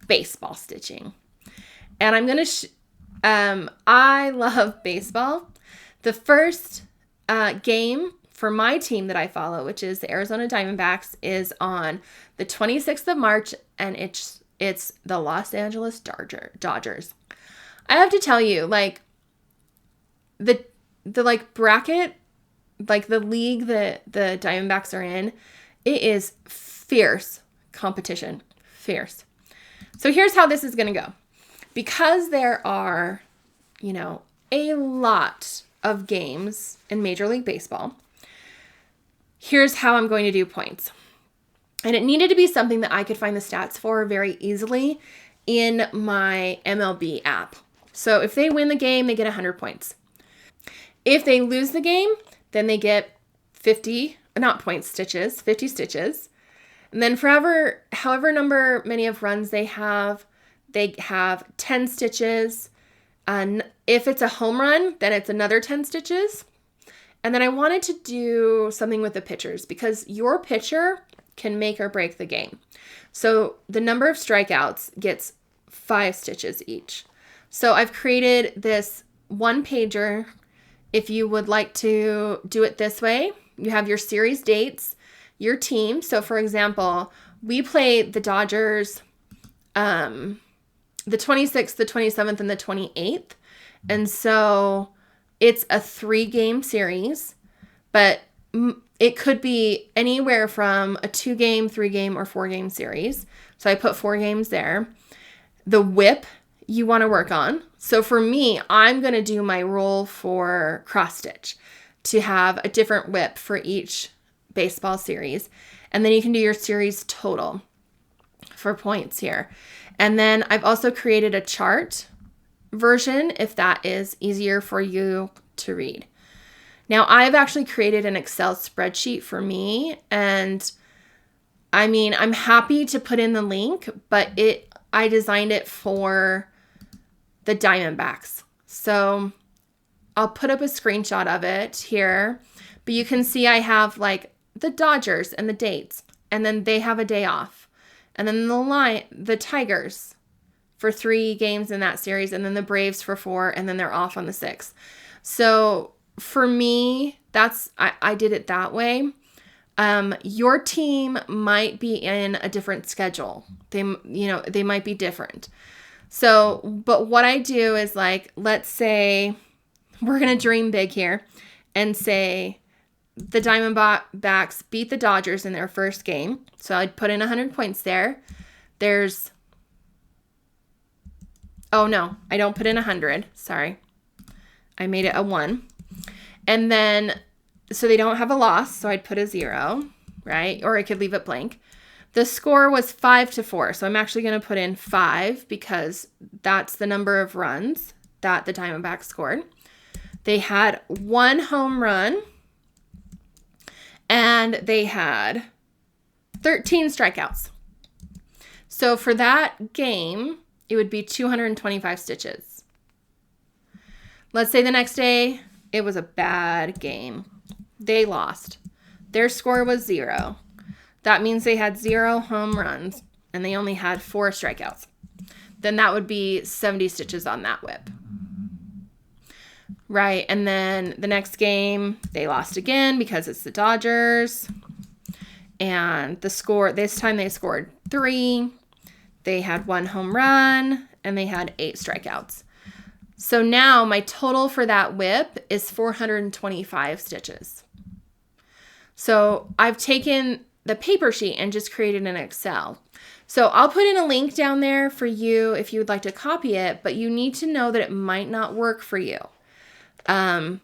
baseball stitching. And I'm going to, I love baseball. The first game for my team that I follow, which is the Arizona Diamondbacks, is on the 26th of March, and it's the Los Angeles Dodgers. I have to tell you, like, the like bracket, like the league that the Diamondbacks are in, it is fierce competition. Fierce. So here's how this is going to go. Because there are, a lot of games in Major League Baseball, here's how I'm going to do points. And it needed to be something that I could find the stats for very easily in my MLB app. So if they win the game, they get 100 points. If they lose the game, then they get 50 stitches. And then however many of runs they have 10 stitches. And if it's a home run, then it's another 10 stitches. And then I wanted to do something with the pitchers, because your pitcher can make or break the game. So the number of strikeouts gets 5 stitches each. So I've created this one pager. If you would like to do it this way, you have your series dates, your team. So for example, we play the Dodgers the 26th, the 27th, and the 28th. And so it's a 3-game series, but it could be anywhere from a 2-game, 3-game, or 4-game series. So I put 4 games there. The whip you want to work on. So for me, I'm going to do my roll for cross stitch to have a different whip for each baseball series. And then you can do your series total for points here. And then I've also created a chart version if that is easier for you to read. Now, I've actually created an Excel spreadsheet for me, and I mean, I'm happy to put in the link, but I designed it for the Diamondbacks. So I'll put up a screenshot of it here, but you can see I have like the Dodgers and the dates, and then they have a day off, and then the Tigers for 3 games in that series, and then the Braves for 4, and then they're off on the 6th. So for me, I did it that way. Your team might be in a different schedule. They might be different. So, but what I do is like, let's say we're going to dream big here and say the Diamondbacks beat the Dodgers in their first game. So I'd put in 100 points there. Oh no, I don't put in 100. Sorry. I made it a 1. And then, so they don't have a loss. So I'd put a 0, right? Or I could leave it blank. The score was 5-4. So I'm actually going to put in 5 because that's the number of runs that the Diamondbacks scored. They had 1 home run and they had 13 strikeouts. So for that game, it would be 225 stitches. Let's say the next day, it was a bad game. They lost. Their score was 0. That means they had 0 home runs and they only had 4 strikeouts. Then that would be 70 stitches on that whip. Right, and then the next game, they lost again because it's the Dodgers. And the score, this time they scored 3. They had 1 home run and they had 8 strikeouts. So now my total for that whip is 425 stitches. So I've taken the paper sheet and just created an Excel. So I'll put in a link down there for you if you would like to copy it, but you need to know that it might not work for you. And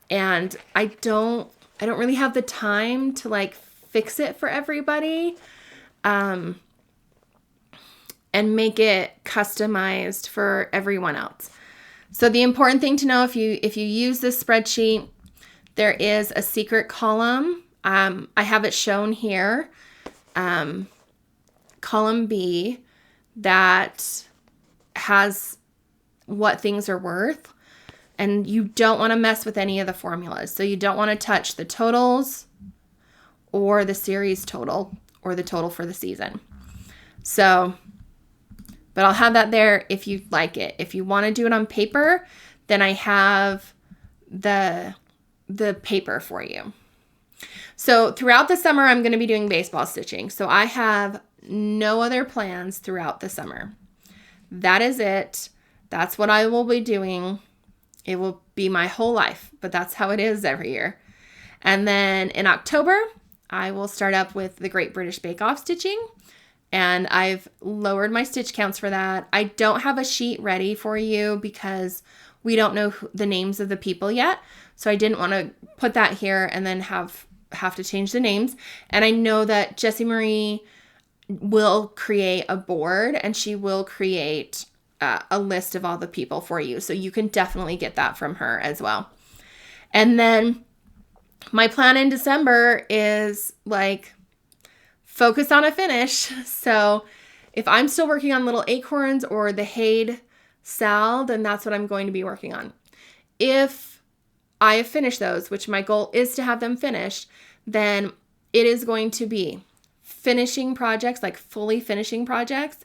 I don't really have the time to like fix it for everybody. And make it customized for everyone else. So the important thing to know, if you use this spreadsheet, there is a secret column. I have it shown here, column B, that has what things are worth. And you don't want to mess with any of the formulas. So you don't want to touch the totals or the series total or the total for the season. So, but I'll have that there if you like it. If you want to do it on paper, then I have the paper for you. So throughout the summer, I'm going to be doing baseball stitching. So I have no other plans throughout the summer. That is it. That's what I will be doing. It will be my whole life, but that's how it is every year. And then in October, I will start up with the Great British Bake Off stitching. And I've lowered my stitch counts for that. I don't have a sheet ready for you because we don't know the names of the people yet. So I didn't want to put that here and then have to change the names. And I know that Jessie Marie will create a board and she will create a list of all the people for you. So you can definitely get that from her as well. And then my plan in December is like focus on a finish. So if I'm still working on little acorns or the Haid Sal, then that's what I'm going to be working on. If I have finished those, which my goal is to have them finished, then it is going to be finishing projects, like fully finishing projects.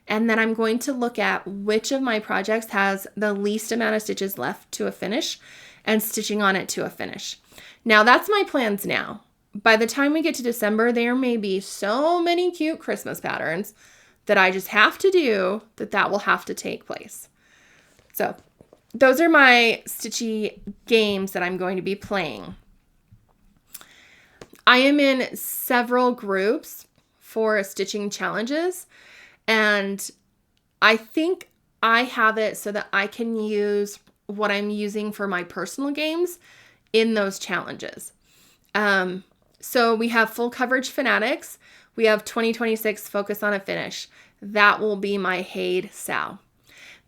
And then I'm going to look at which of my projects has the least amount of stitches left to a finish and stitching on it to a finish. Now that's my plans now. By the time we get to December, there may be so many cute Christmas patterns that I just have to do that will have to take place. So those are my Stitchy games that I'm going to be playing. I am in several groups for stitching challenges, and I think I have it so that I can use what I'm using for my personal games in those challenges. So we have full coverage Fanatics. We have 2026 focus on a finish. That will be my Haid Sal.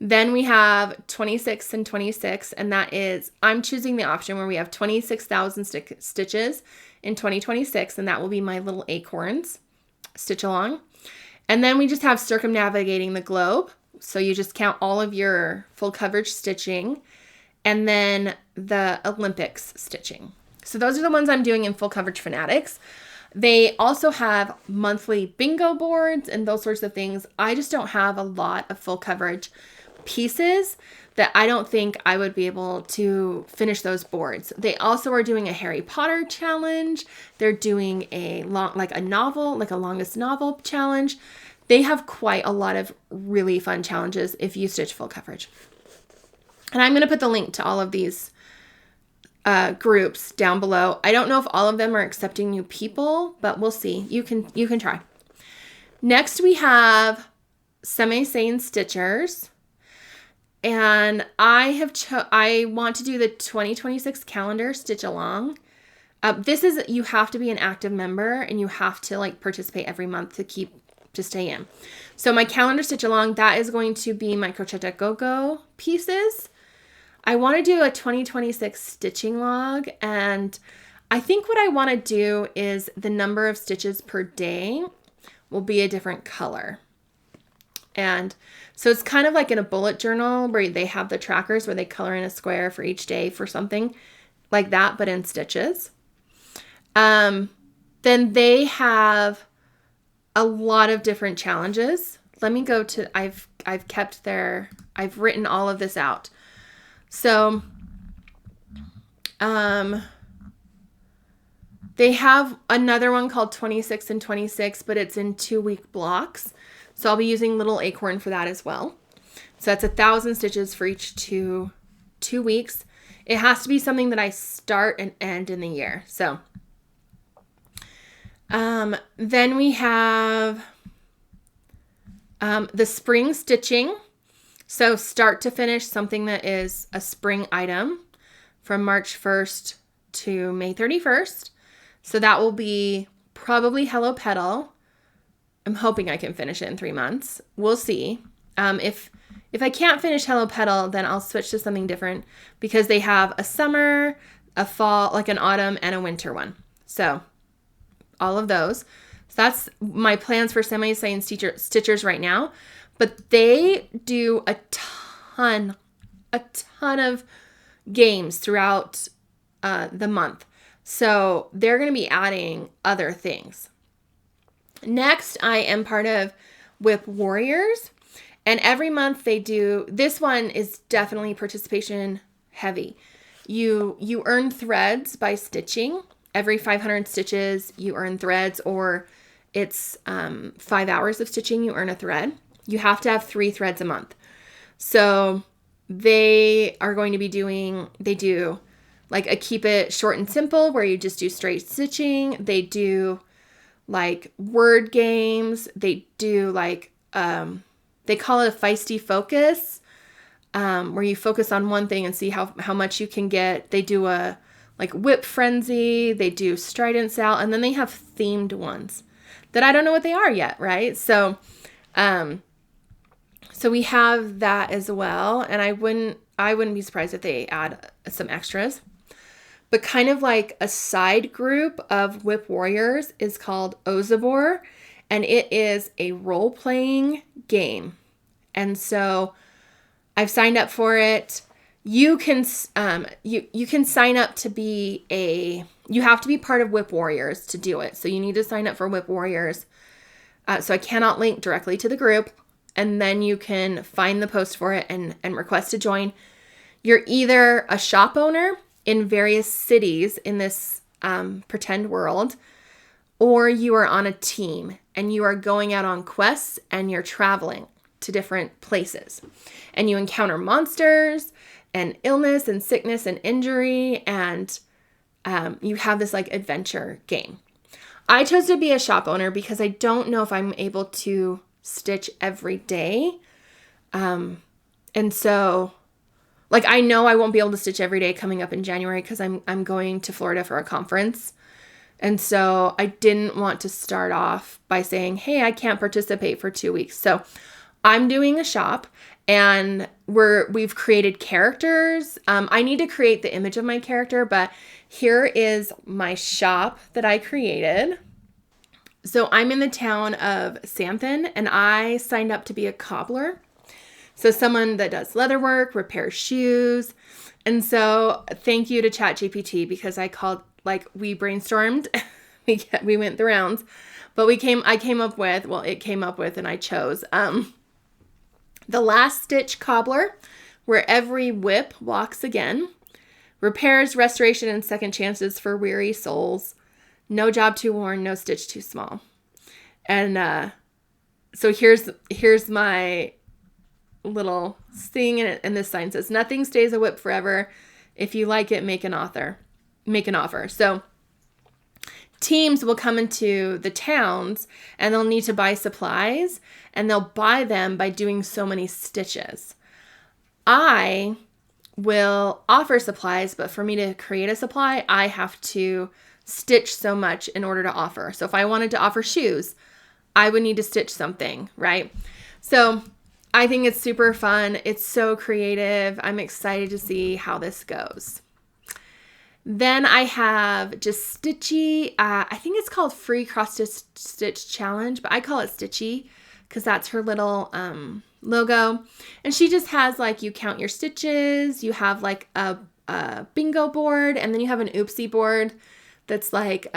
Then we have 26 and 26, and that is, I'm choosing the option where we have 26,000 stitches in 2026, and that will be my little acorns stitch along. And then we just have circumnavigating the globe. So you just count all of your full coverage stitching, and then the Olympics stitching. So those are the ones I'm doing in full coverage Fanatics. They also have monthly bingo boards and those sorts of things. I just don't have a lot of full coverage pieces that I don't think I would be able to finish those boards. They also are doing a Harry Potter challenge. They're doing a longest novel challenge. They have quite a lot of really fun challenges if you stitch full coverage. And I'm going to put the link to all of these groups down below. I don't know if all of them are accepting new people, but we'll see. You can try. Next, we have Semi-Sane Stitchers. And I want to do the 2026 calendar stitch along. You have to be an active member and you have to participate every month to stay in. So my calendar stitch along, that is going to be my Crochet Go-Go pieces. I want to do a 2026 stitching log, and I think what I want to do is the number of stitches per day will be a different color. And so it's kind of like in a bullet journal where they have the trackers where they color in a square for each day for something like that, but in stitches. Then they have a lot of different challenges. Let me go to, I've written all of this out. So, they have another one called 26 and 26, but it's in 2-week blocks. So I'll be using Little Acorn for that as well. So that's 1,000 stitches for each two weeks. It has to be something that I start and end in the year. So, then we have, the spring stitching. So start to finish, something that is a spring item from March 1st to May 31st. So that will be probably Hello Petal. I'm hoping I can finish it in 3 months. We'll see. If I can't finish Hello Petal, then I'll switch to something different because they have a summer, a fall, like an autumn, and a winter one. So all of those. So that's my plans for Semi-Sane Stitchers right now. But they do a ton of games throughout the month. So they're going to be adding other things. Next, I am part of Whip Warriors. And every month they do, this one is definitely participation heavy. You earn threads by stitching. Every 500 stitches, you earn threads, or it's 5 hours of stitching, you earn a thread. You have to have 3 threads a month. So they are going to be they do like a keep it short and simple where you just do straight stitching. They do like word games. They do they call it a feisty focus, where you focus on one thing and see how much you can get. They do a whip frenzy. They do strident Sal, and then they have themed ones that I don't know what they are yet, right? So we have that as well, and I wouldn't be surprised if they add some extras. But kind of like a side group of Whip Warriors is called Ozabor, and it is a role-playing game. And so I've signed up for it. You can you can sign up to be you have to be part of Whip Warriors to do it. So you need to sign up for Whip Warriors. So I cannot link directly to the group. And then you can find the post for it and request to join. You're either a shop owner in various cities in this pretend world, or you are on a team and you are going out on quests and you're traveling to different places. And you encounter monsters and illness and sickness and injury, and you have this adventure game. I chose to be a shop owner because I don't know if I'm able to stitch every day. And so, like, I know I won't be able to stitch every day coming up in January because I'm going to Florida for a conference. And so I didn't want to start off by saying, hey, I can't participate for 2 weeks. So I'm doing a shop, and we've created characters. I need to create the image of my character, but here is my shop that I created. So I'm in the town of Santhan, and I signed up to be a cobbler. So someone that does leatherwork, repairs shoes. And so thank you to ChatGPT, because I brainstormed, we went the rounds, but it came up with, and I chose, the last stitch cobbler, where every whip walks again, repairs, restoration, and second chances for weary souls. No job too worn, no stitch too small. And so here's my little thing, and this sign says, nothing stays a whip forever. If you like it, make an offer. So teams will come into the towns, and they'll need to buy supplies, and they'll buy them by doing so many stitches. I will offer supplies, but for me to create a supply, I have to stitch so much in order to offer. So if I wanted to offer shoes, I would need to stitch something, right? So I think it's super fun. It's so creative. I'm excited to see how this goes. Then I have just Stitchy. I think it's called Free Cross Stitch Challenge, but I call it Stitchy because that's her little logo. And she just has, like, you count your stitches. You have like a bingo board, and then you have an oopsie board that's like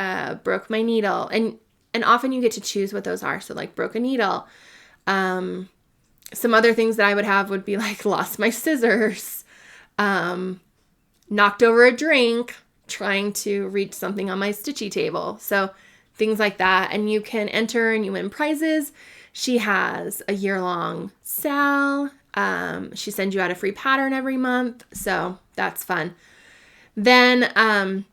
broke my needle. And often you get to choose what those are. So like broke a needle. Some other things that I would have would be like lost my scissors, knocked over a drink, trying to reach something on my stitchy table. So things like that. And you can enter and you win prizes. She has a year-long sale. She sends you out a free pattern every month. So that's fun. Then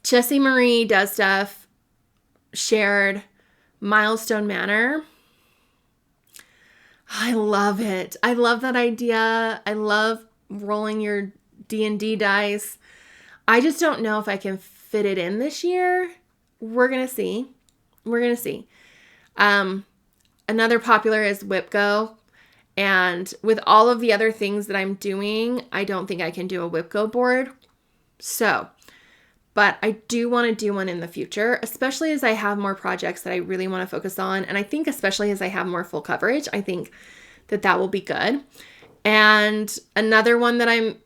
Jessie Marie Does Stuff shared Milestone Manor. I love it. I love that idea. I love rolling your D&D dice. I just don't know if I can fit it in this year. We're going to see. Another popular is Whip Go. And with all of the other things that I'm doing, I don't think I can do a Whip Go board. But I do want to do one in the future, especially as I have more projects that I really want to focus on. And I think especially as I have more full coverage, I think that will be good. And another one that I'm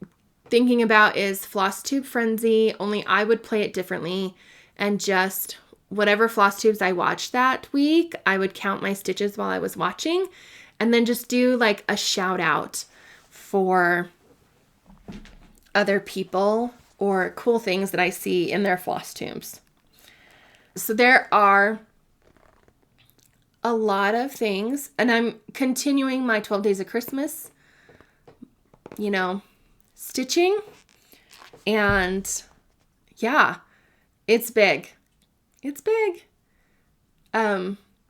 thinking about is Floss Tube Frenzy, only I would play it differently. And just whatever floss tubes I watched that week, I would count my stitches while I was watching. And then just do like a shout out for other people or cool things that I see in their floss tubes. So there are a lot of things, and I'm continuing my 12 Days of Christmas, stitching, and yeah, it's big.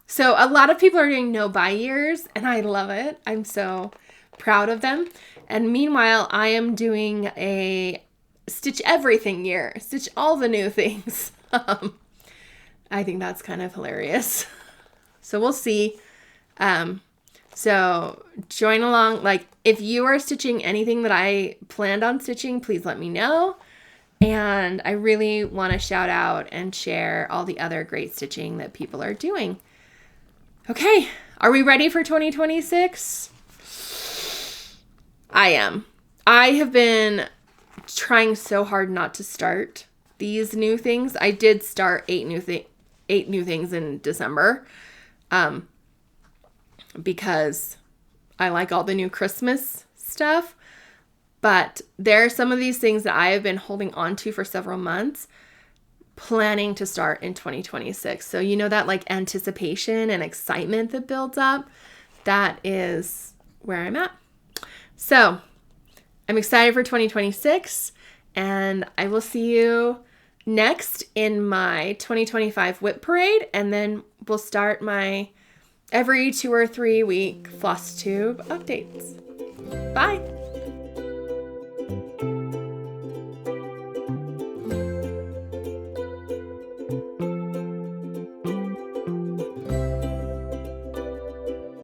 So a lot of people are doing no buy years, and I love it. I'm so proud of them. And meanwhile, I am doing a stitch everything year, stitch all the new things. I think that's kind of hilarious. So we'll see. So join along. Like, if you are stitching anything that I planned on stitching, please let me know. And I really want to shout out and share all the other great stitching that people are doing. Okay, are we ready for 2026? I am. I have been trying so hard not to start these new things. I did start 8 new things in December, because I like all the new Christmas stuff. But there are some of these things that I have been holding on to for several months, planning to start in 2026. So that like anticipation and excitement that builds up, that is where I'm at. So I'm excited for 2026, and I will see you next in my 2025 whip parade, and then we'll start my every 2 or 3 week floss tube updates. Bye.